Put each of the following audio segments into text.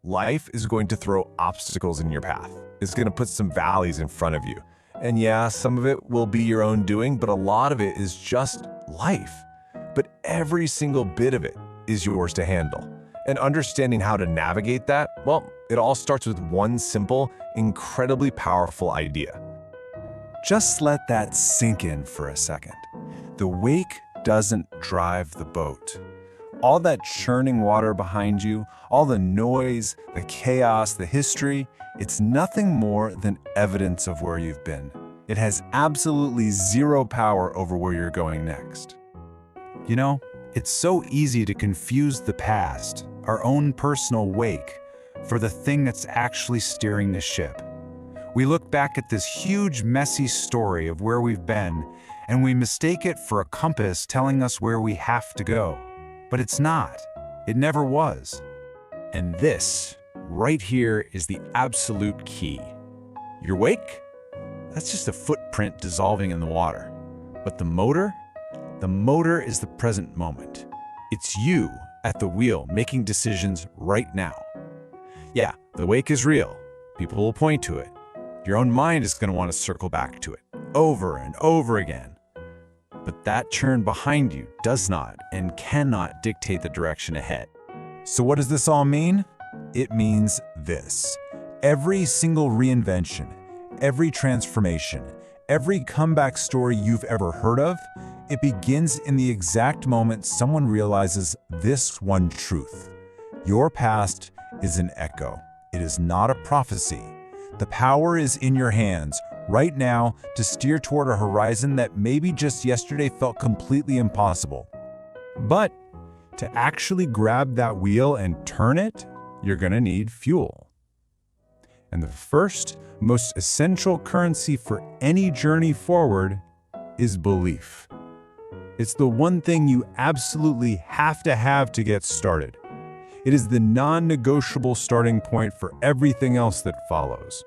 Life is going to throw obstacles in your path. It's going to put some valleys in front of you. And yeah, some of it will be your own doing, but a lot of it is just life. But every single bit of it is yours to handle. And understanding how to navigate that, well, it all starts with one simple, incredibly powerful idea. Just let that sink in for a second. The wake doesn't drive the boat. All that churning water behind you, all the noise, the chaos, the history, it's nothing more than evidence of where you've been. It has absolutely zero power over where you're going next. You know, it's so easy to confuse the past, our own personal wake, for the thing that's actually steering the ship. We look back at this huge, messy story of where we've been, and we mistake it for a compass telling us where we have to go. But it's not. It never was. And this, right here, is the absolute key. Your wake? That's just a footprint dissolving in the water. But the motor? The motor is the present moment. It's you at the wheel making decisions right now. Yeah, the wake is real. People will point to it. Your own mind is going to want to circle back to it over and over again. But that churn behind you does not and cannot dictate the direction ahead. So what does this all mean? It means this. Every single reinvention, every transformation, every comeback story you've ever heard of, it begins in the exact moment someone realizes this one truth. Your past is an echo. It is not a prophecy. The power is in your hands right now to steer toward a horizon that maybe just yesterday felt completely impossible. But to actually grab that wheel and turn it, you're gonna need fuel. And the first, most essential currency for any journey forward is belief. It's the one thing you absolutely have to get started. It is the non-negotiable starting point for everything else that follows.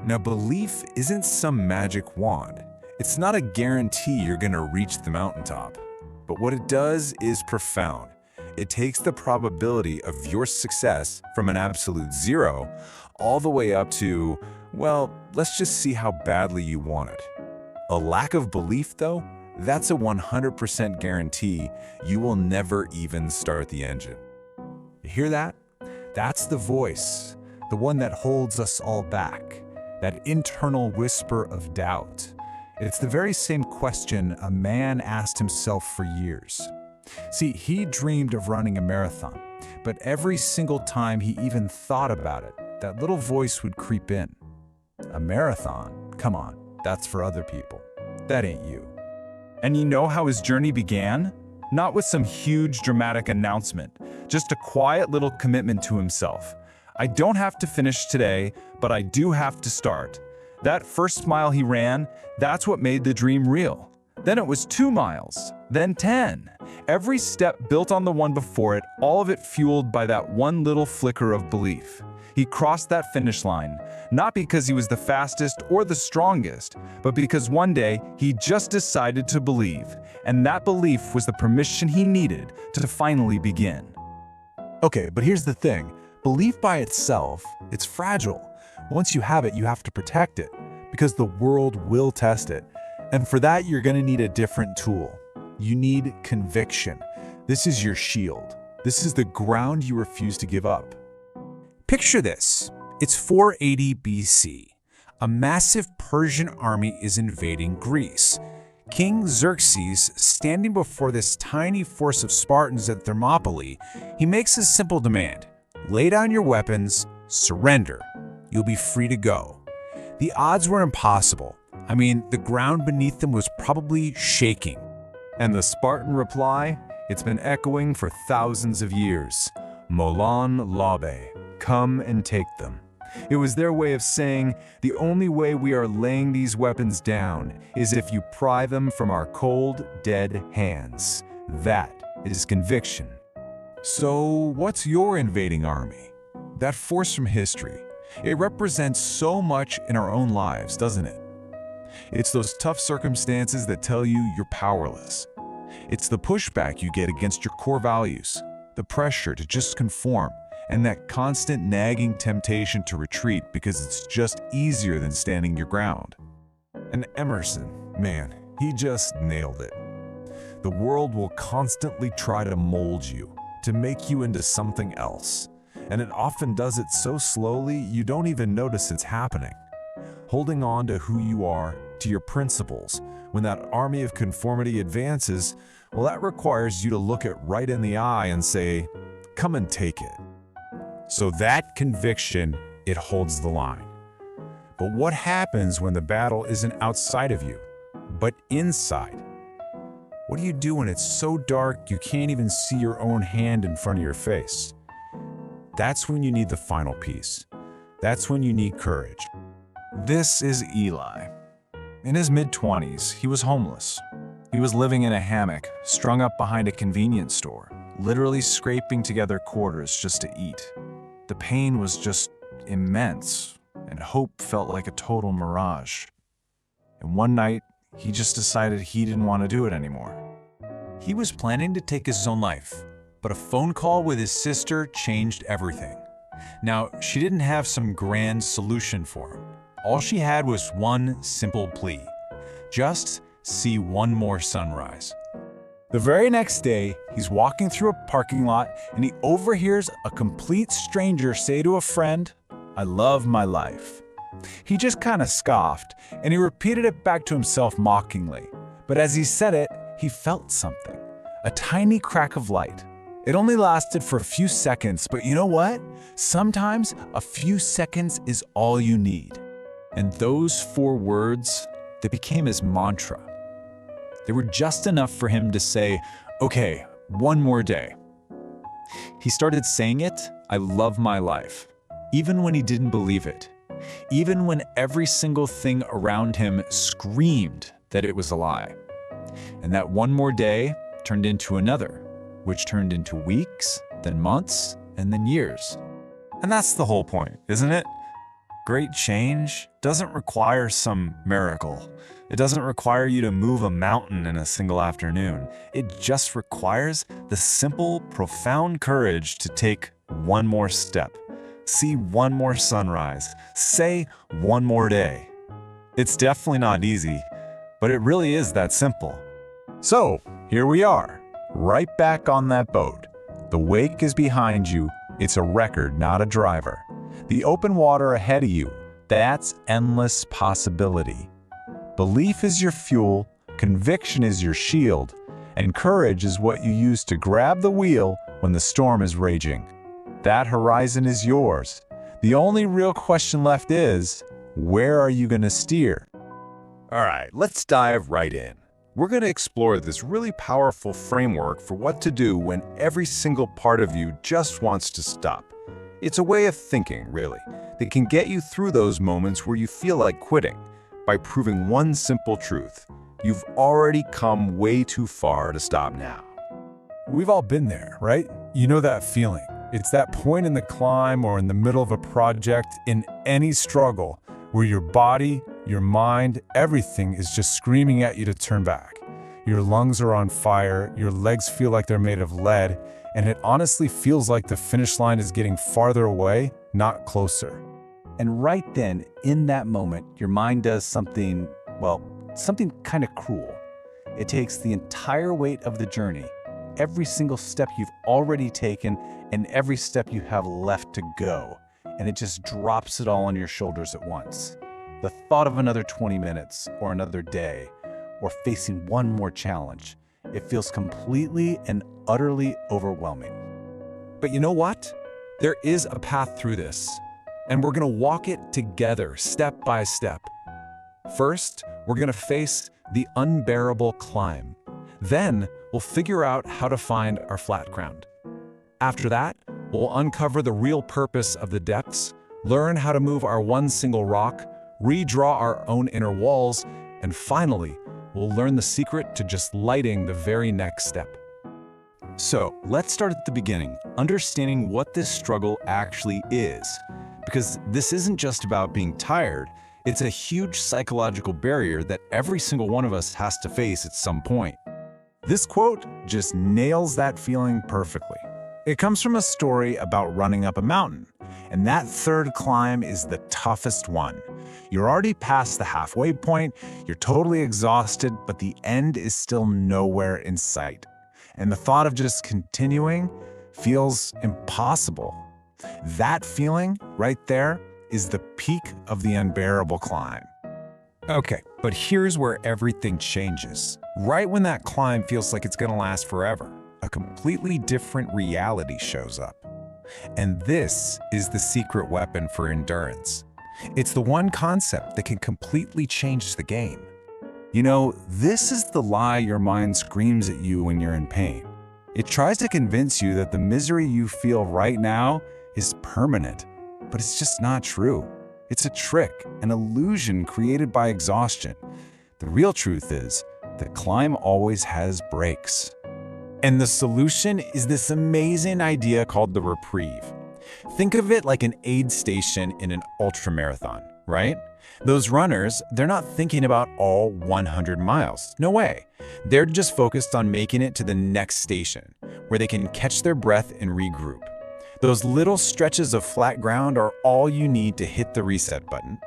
Now, belief isn't some magic wand. It's not a guarantee you're gonna reach the mountaintop. But what it does is profound. It takes the probability of your success from an absolute zero all the way up to, well, let's just see how badly you want it. A lack of belief, though, that's a 100% guarantee you will never even start the engine. You hear that? That's the voice, the one that holds us all back. That internal whisper of doubt. It's the very same question a man asked himself for years. See, he dreamed of running a marathon, but every single time he even thought about it, that little voice would creep in. A marathon? Come on, that's for other people. That ain't you. And you know how his journey began? Not with some huge dramatic announcement, just a quiet little commitment to himself. I don't have to finish today, but I do have to start. That first mile he ran, that's what made the dream real. Then it was 2 miles, then 10. Every step built on the one before it, all of it fueled by that one little flicker of belief. He crossed that finish line, not because he was the fastest or the strongest, but because one day he just decided to believe, and that belief was the permission he needed to finally begin. Okay, but here's the thing. Belief by itself, it's fragile. Once you have it, you have to protect it, because the world will test it. And for that, you're gonna need a different tool. You need conviction. This is your shield. This is the ground you refuse to give up. Picture this. It's 480 BC. A massive Persian army is invading Greece. King Xerxes, standing before this tiny force of Spartans at Thermopylae, he makes a simple demand. Lay down your weapons, surrender. You'll be free to go. The odds were impossible. I mean, the ground beneath them was probably shaking. And the Spartan reply? It's been echoing for thousands of years. Molon Labe, come and take them. It was their way of saying, the only way we are laying these weapons down is if you pry them from our cold, dead hands. That is conviction. So what's your invading army? That force from history. It represents so much in our own lives, doesn't it? It's those tough circumstances that tell you you're powerless. It's the pushback you get against your core values, the pressure to just conform, and that constant nagging temptation to retreat because it's just easier than standing your ground. And Emerson, man, he just nailed it. The world will constantly try to mold you, to make you into something else. And it often does it so slowly you don't even notice it's happening. Holding on to who you are, to your principles, when that army of conformity advances, well, that requires you to look it right in the eye and say, come and take it. So that conviction, it holds the line. But what happens when the battle isn't outside of you, but inside? What do you do when it's so dark you can't even see your own hand in front of your face? That's when you need the final piece. That's when you need courage. This is Eli. In his mid-20s, he was homeless. He was living in a hammock, strung up behind a convenience store, literally scraping together quarters just to eat. The pain was just immense, and hope felt like a total mirage. And one night, he just decided he didn't want to do it anymore. He was planning to take his own life, but a phone call with his sister changed everything. Now, she didn't have some grand solution for him. All she had was one simple plea: just see one more sunrise. The very next day, he's walking through a parking lot and he overhears a complete stranger say to a friend, "I love my life." He just kind of scoffed and he repeated it back to himself mockingly. But as he said it, he felt something, a tiny crack of light. It only lasted for a few seconds, but you know what? Sometimes a few seconds is all you need. And those 4 words, they became his mantra. They were just enough for him to say, okay, one more day. He started saying it, "I love my life," even when he didn't believe it, even when every single thing around him screamed that it was a lie. And that one more day turned into another, which turned into weeks, then months, and then years. And that's the whole point, isn't it? Great change doesn't require some miracle. It doesn't require you to move a mountain in a single afternoon. It just requires the simple, profound courage to take one more step, see one more sunrise, say one more day. It's definitely not easy, but it really is that simple. So, here we are, right back on that boat. The wake is behind you. It's a record, not a driver. The open water ahead of you, that's endless possibility. Belief is your fuel, conviction is your shield, and courage is what you use to grab the wheel when the storm is raging. That horizon is yours. The only real question left is, where are you going to steer? All right, let's dive right in. We're going to explore this really powerful framework for what to do when every single part of you just wants to stop. It's a way of thinking, really, that can get you through those moments where you feel like quitting by proving one simple truth: you've already come way too far to stop now. We've all been there, right? You know that feeling. It's that point in the climb or in the middle of a project, in any struggle, where your body, your mind, everything is just screaming at you to turn back. Your lungs are on fire, your legs feel like they're made of lead, and it honestly feels like the finish line is getting farther away, not closer. And right then, in that moment, your mind does something, well, something kind of cruel. It takes the entire weight of the journey, every single step you've already taken, and every step you have left to go, and it just drops it all on your shoulders at once. The thought of another 20 minutes, or another day, or facing one more challenge, it feels completely and utterly overwhelming. But you know what? There is a path through this, and we're going to walk it together, step by step. First, we're going to face the unbearable climb. Then, we'll figure out how to find our flat ground. After that, we'll uncover the real purpose of the depths, learn how to move our one single rock, redraw our own inner walls, and finally, we'll learn the secret to just lighting the very next step. So, let's start at the beginning, understanding what this struggle actually is. Because this isn't just about being tired, it's a huge psychological barrier that every single one of us has to face at some point. This quote just nails that feeling perfectly. It comes from a story about running up a mountain, and that third climb is the toughest one. You're already past the halfway point, you're totally exhausted, but the end is still nowhere in sight. And the thought of just continuing feels impossible. That feeling right there is the peak of the unbearable climb. Okay, but here's where everything changes. Right when that climb feels like it's gonna last forever, a completely different reality shows up. And this is the secret weapon for endurance. It's the one concept that can completely change the game. You know, this is the lie your mind screams at you when you're in pain. It tries to convince you that the misery you feel right now is permanent, but it's just not true. It's a trick, an illusion created by exhaustion. The real truth is, the climb always has breaks. And the solution is this amazing idea called the reprieve. Think of it like an aid station in an ultramarathon, right? Those runners, they're not thinking about all 100 miles. No way. They're just focused on making it to the next station, where they can catch their breath and regroup. Those little stretches of flat ground are all you need to hit the reset button.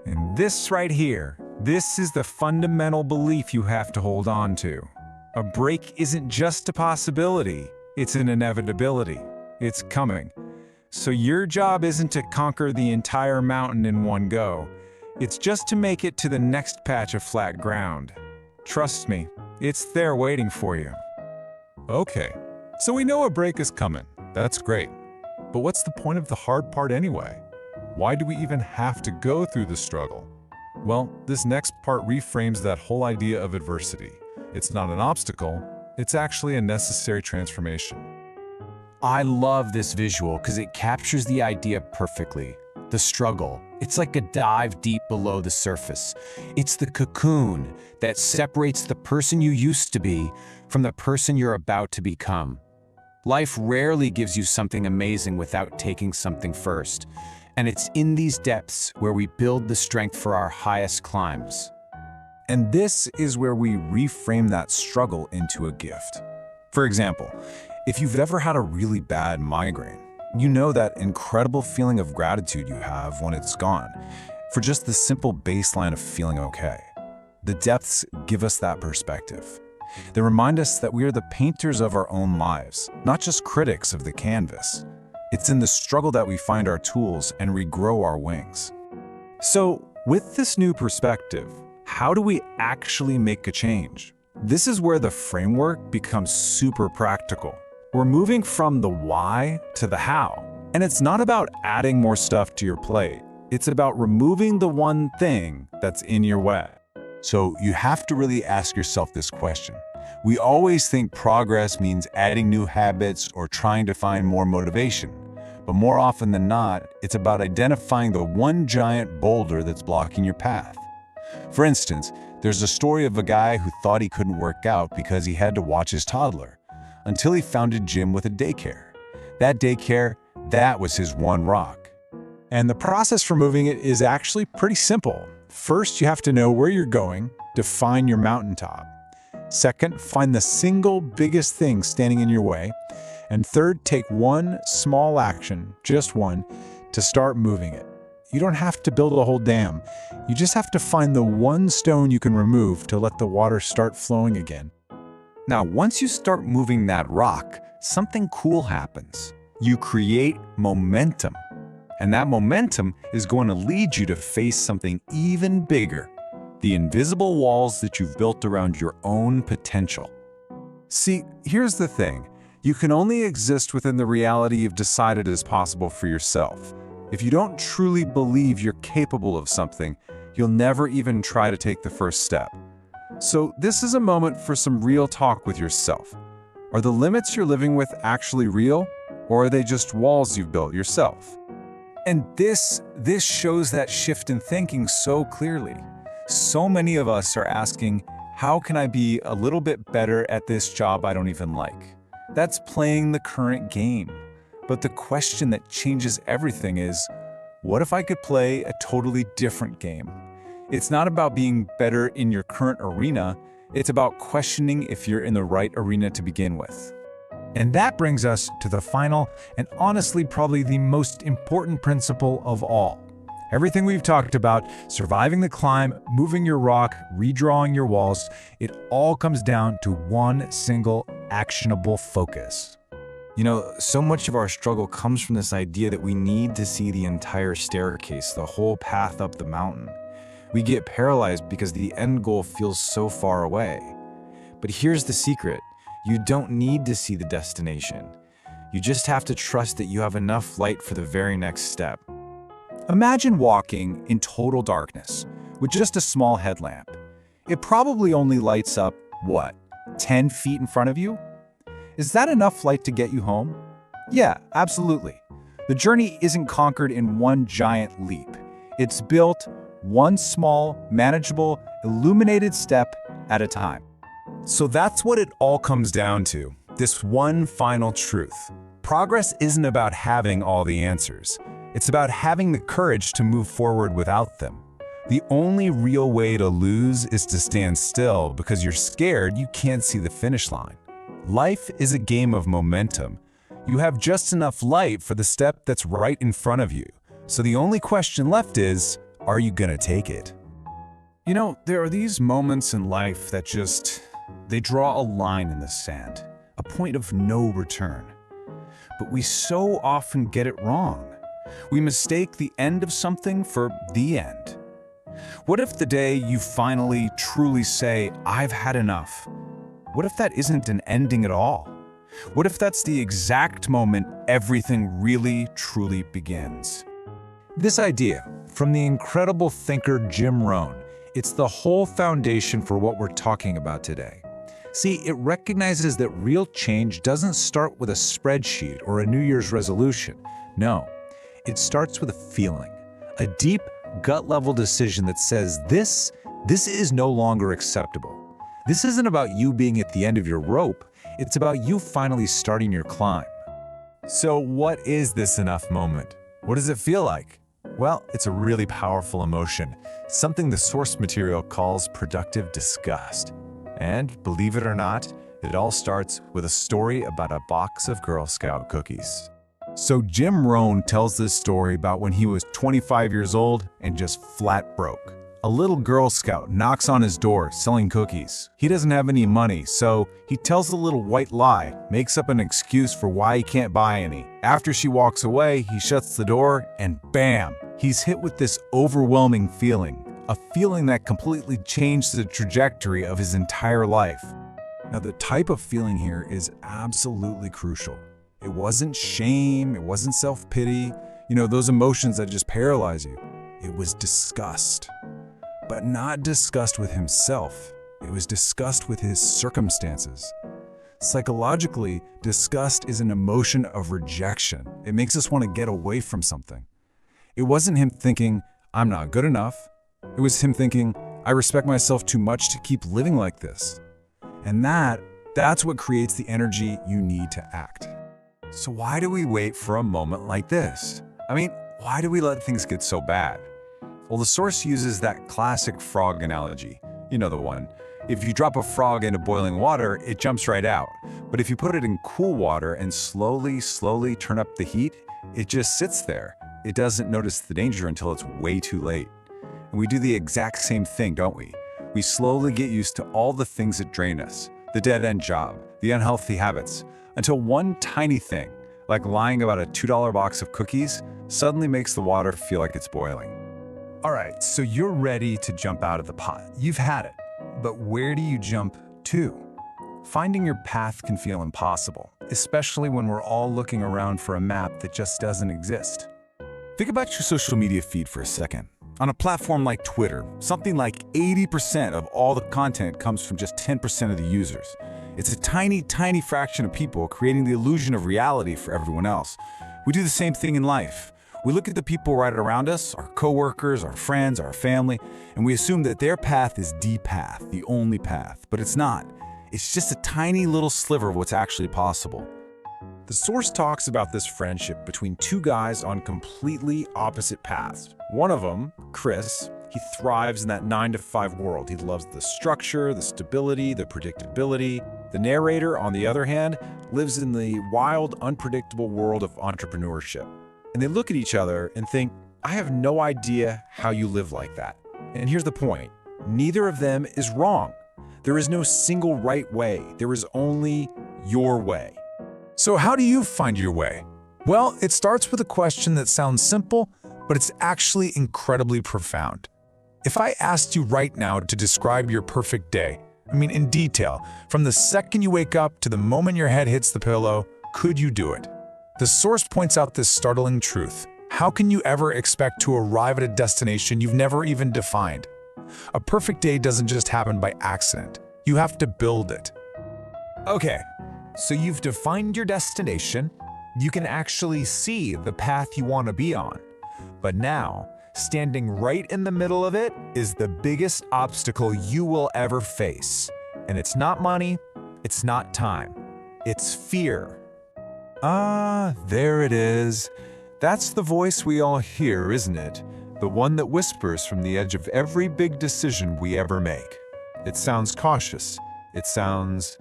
And this right here, this is the fundamental belief you have to hold on to. A break isn't just a possibility, it's an inevitability. It's coming. So your job isn't to conquer the entire mountain in one go. It's just to make it to the next patch of flat ground. Trust me, it's there waiting for you. Okay, so we know a break is coming. That's great. But what's the point of the hard part anyway? Why do we even have to go through the struggle? Well, this next part reframes that whole idea of adversity. It's not an obstacle, it's actually a necessary transformation. I love this visual because it captures the idea perfectly. The struggle. It's like a dive deep below the surface. It's the cocoon that separates the person you used to be from the person you're about to become. Life rarely gives you something amazing without taking something first. And it's in these depths where we build the strength for our highest climbs. And this is where we reframe that struggle into a gift. For example, if you've ever had a really bad migraine, you know that incredible feeling of gratitude you have when it's gone, for just the simple baseline of feeling okay. The depths give us that perspective. They remind us that we are the painters of our own lives, not just critics of the canvas. It's in the struggle that we find our tools and regrow our wings. So, with this new perspective, how do we actually make a change? This is where the framework becomes super practical. We're moving from the why to the how. And it's not about adding more stuff to your plate. It's about removing the one thing that's in your way. So you have to really ask yourself this question. We always think progress means adding new habits or trying to find more motivation. But more often than not, it's about identifying the one giant boulder that's blocking your path. For instance, there's a story of a guy who thought he couldn't work out because he had to watch his toddler, until he found a gym with a daycare. That daycare, that was his one rock. And the process for moving it is actually pretty simple. First, you have to know where you're going, define your mountaintop. Second, find the single biggest thing standing in your way. And third, take one small action, just one, to start moving it. You don't have to build a whole dam. You just have to find the one stone you can remove to let the water start flowing again. Now, once you start moving that rock, something cool happens. You create momentum. And that momentum is going to lead you to face something even bigger. The invisible walls that you've built around your own potential. See, here's the thing. You can only exist within the reality you've decided is possible for yourself. If you don't truly believe you're capable of something, you'll never even try to take the first step. So this is a moment for some real talk with yourself. Are the limits you're living with actually real, or are they just walls you've built yourself? And this shows that shift in thinking so clearly. So many of us are asking, how can I be a little bit better at this job I don't even like? That's playing the current game. But the question that changes everything is, what if I could play a totally different game? It's not about being better in your current arena, it's about questioning if you're in the right arena to begin with. And that brings us to the final and honestly probably the most important principle of all. Everything we've talked about, surviving the climb, moving your rock, redrawing your walls, it all comes down to one single actionable focus. You know, so much of our struggle comes from this idea that we need to see the entire staircase, the whole path up the mountain. We get paralyzed because the end goal feels so far away. But here's the secret. You don't need to see the destination. You just have to trust that you have enough light for the very next step. Imagine walking in total darkness with just a small headlamp. It probably only lights up, what, 10 feet in front of you? Is that enough light to get you home? Yeah, absolutely. The journey isn't conquered in one giant leap. It's built one small, manageable, illuminated step at a time. So that's what it all comes down to, this one final truth. Progress isn't about having all the answers. It's about having the courage to move forward without them. The only real way to lose is to stand still because you're scared you can't see the finish line. Life is a game of momentum. You have just enough light for the step that's right in front of you. So the only question left is, are you gonna take it? You know, there are these moments in life that they draw a line in the sand, a point of no return. But we so often get it wrong. We mistake the end of something for the end. What if the day you finally truly say, I've had enough? What if that isn't an ending at all? What if that's the exact moment everything really, truly begins? This idea, from the incredible thinker Jim Rohn, it's the whole foundation for what we're talking about today. See, it recognizes that real change doesn't start with a spreadsheet or a New Year's resolution. No, it starts with a feeling, a deep, gut-level decision that says this is no longer acceptable. This isn't about you being at the end of your rope. It's about you finally starting your climb. So what is this enough moment? What does it feel like? Well, it's a really powerful emotion, something the source material calls productive disgust. And believe it or not, it all starts with a story about a box of Girl Scout cookies. So Jim Rohn tells this story about when he was 25 years old and just flat broke. A little Girl Scout knocks on his door selling cookies. He doesn't have any money, so he tells a little white lie, makes up an excuse for why he can't buy any. After she walks away, he shuts the door and bam! He's hit with this overwhelming feeling, a feeling that completely changed the trajectory of his entire life. Now, the type of feeling here is absolutely crucial. It wasn't shame, it wasn't self-pity, those emotions that just paralyze you. It was disgust. But not disgust with himself. It was disgust with his circumstances. Psychologically, disgust is an emotion of rejection. It makes us want to get away from something. It wasn't him thinking, I'm not good enough. It was him thinking, I respect myself too much to keep living like this. And that's what creates the energy you need to act. So why do we wait for a moment like this? Why do we let things get so bad? Well, the source uses that classic frog analogy. You know the one. If you drop a frog into boiling water, it jumps right out. But if you put it in cool water and slowly turn up the heat, it just sits there. It doesn't notice the danger until it's way too late. And we do the exact same thing, don't we? We slowly get used to all the things that drain us, the dead-end job, the unhealthy habits, until one tiny thing, like lying about a $2 box of cookies, suddenly makes the water feel like it's boiling. All right, so you're ready to jump out of the pot. You've had it. But where do you jump to? Finding your path can feel impossible, especially when we're all looking around for a map that just doesn't exist. Think about your social media feed for a second. On a platform like Twitter, something like 80% of all the content comes from just 10% of the users. It's a tiny, tiny fraction of people creating the illusion of reality for everyone else. We do the same thing in life. We look at the people right around us, our coworkers, our friends, our family, and we assume that their path is the path, the only path. But it's not. It's just a tiny little sliver of what's actually possible. The source talks about this friendship between two guys on completely opposite paths. One of them, Chris, He thrives in that 9-to-5 world. He loves the structure, the stability, the predictability. The narrator, on the other hand, lives in the wild, unpredictable world of entrepreneurship. And they look at each other and think, I have no idea how you live like that. And here's the point. Neither of them is wrong. There is no single right way. There is only your way. So how do you find your way? Well, it starts with a question that sounds simple, but it's actually incredibly profound. If I asked you right now to describe your perfect day, in detail, from the second you wake up to the moment your head hits the pillow, could you do it? The source points out this startling truth. How can you ever expect to arrive at a destination you've never even defined? A perfect day doesn't just happen by accident. You have to build it. Okay, so you've defined your destination. You can actually see the path you want to be on. But now, standing right in the middle of it is the biggest obstacle you will ever face. And it's not money, it's not time, it's fear. There it is. That's the voice we all hear, isn't it? The one that whispers from the edge of every big decision we ever make. It sounds cautious. It sounds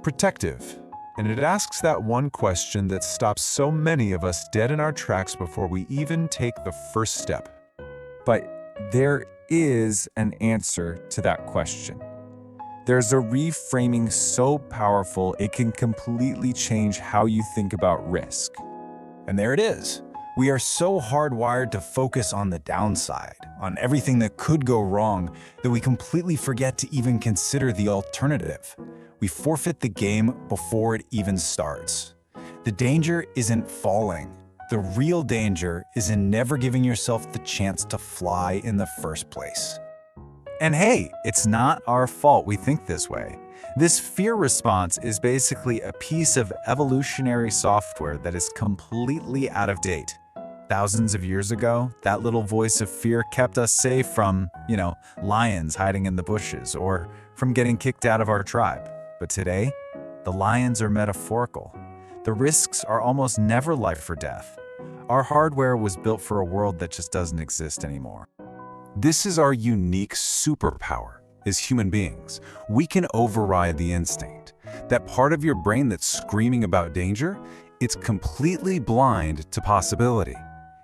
protective. And it asks that one question that stops so many of us dead in our tracks before we even take the first step. But there is an answer to that question. There's a reframing so powerful it can completely change how you think about risk. And there it is. We are so hardwired to focus on the downside, on everything that could go wrong, that we completely forget to even consider the alternative. We forfeit the game before it even starts. The danger isn't falling. The real danger is in never giving yourself the chance to fly in the first place. And hey, it's not our fault we think this way. This fear response is basically a piece of evolutionary software that is completely out of date. Thousands of years ago, that little voice of fear kept us safe from, lions hiding in the bushes or from getting kicked out of our tribe. But today, the lions are metaphorical. The risks are almost never life or death. Our hardware was built for a world that just doesn't exist anymore. This is our unique superpower as human beings. We can override the instinct. That part of your brain that's screaming about danger, it's completely blind to possibility.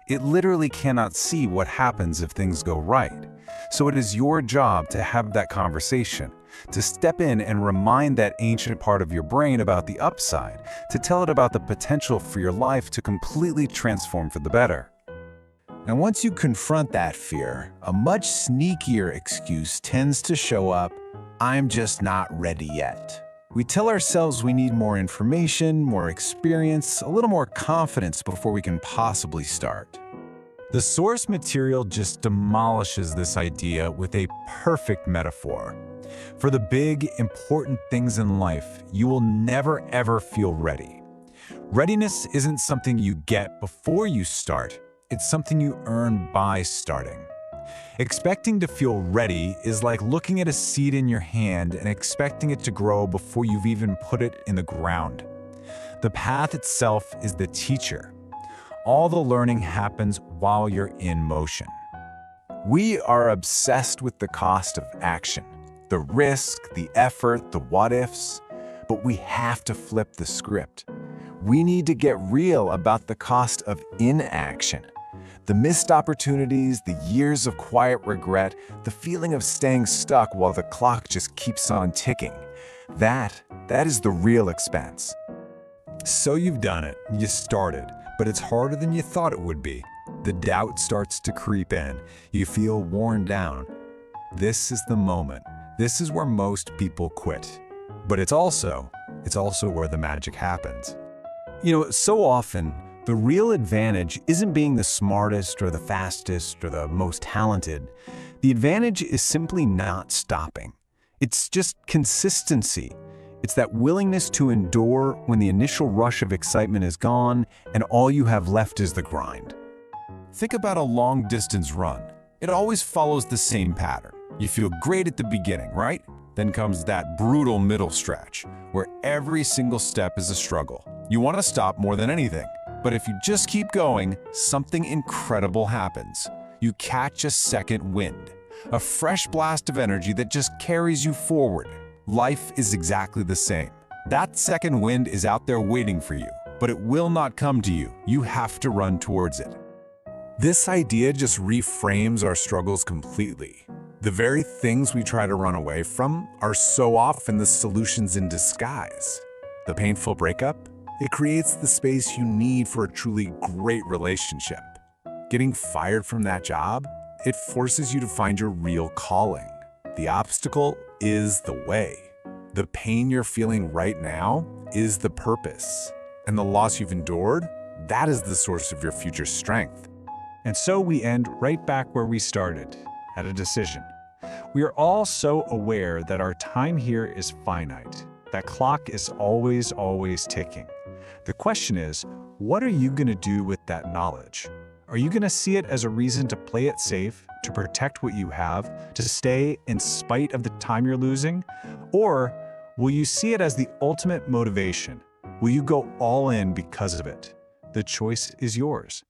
It literally cannot see what happens if things go right. So it is your job to have that conversation, to step in and remind that ancient part of your brain about the upside, to tell it about the potential for your life to completely transform for the better. And once you confront that fear, a much sneakier excuse tends to show up: I'm just not ready yet. We tell ourselves we need more information, more experience, a little more confidence before we can possibly start. The source material just demolishes this idea with a perfect metaphor. For the big, important things in life, you will never ever feel ready. Readiness isn't something you get before you start. It's something you earn by starting. Expecting to feel ready is like looking at a seed in your hand and expecting it to grow before you've even put it in the ground. The path itself is the teacher. All the learning happens while you're in motion. We are obsessed with the cost of action, the risk, the effort, the what-ifs, but we have to flip the script. We need to get real about the cost of inaction. The missed opportunities, the years of quiet regret, the feeling of staying stuck while the clock just keeps on ticking. That is the real expense. So you've done it, you started, but it's harder than you thought it would be. The doubt starts to creep in. You feel worn down. This is the moment. This is where most people quit. But it's also where the magic happens. So often, the real advantage isn't being the smartest or the fastest or the most talented. The advantage is simply not stopping. It's just consistency. It's that willingness to endure when the initial rush of excitement is gone and all you have left is the grind. Think about a long-distance run. It always follows the same pattern. You feel great at the beginning, right? Then comes that brutal middle stretch, where every single step is a struggle. You want to stop more than anything. But if you just keep going, something incredible happens. You catch a second wind, A fresh blast of energy that just carries you forward. Life is exactly the same. That second wind is out there waiting for you, but it will not come to you. You have to run towards it. This idea just reframes our struggles completely. The very things we try to run away from are so often the solutions in disguise. The painful breakup, it creates the space you need for a truly great relationship. Getting fired from that job, it forces you to find your real calling. The obstacle is the way. The pain you're feeling right now is the purpose. And the loss you've endured, that is the source of your future strength. And so we end right back where we started, at a decision. We are all so aware that our time here is finite. That clock is always ticking. The question is, what are you going to do with that knowledge? Are you going to see it as a reason to play it safe, to protect what you have, to stay in spite of the time you're losing? Or will you see it as the ultimate motivation? Will you go all in because of it? The choice is yours.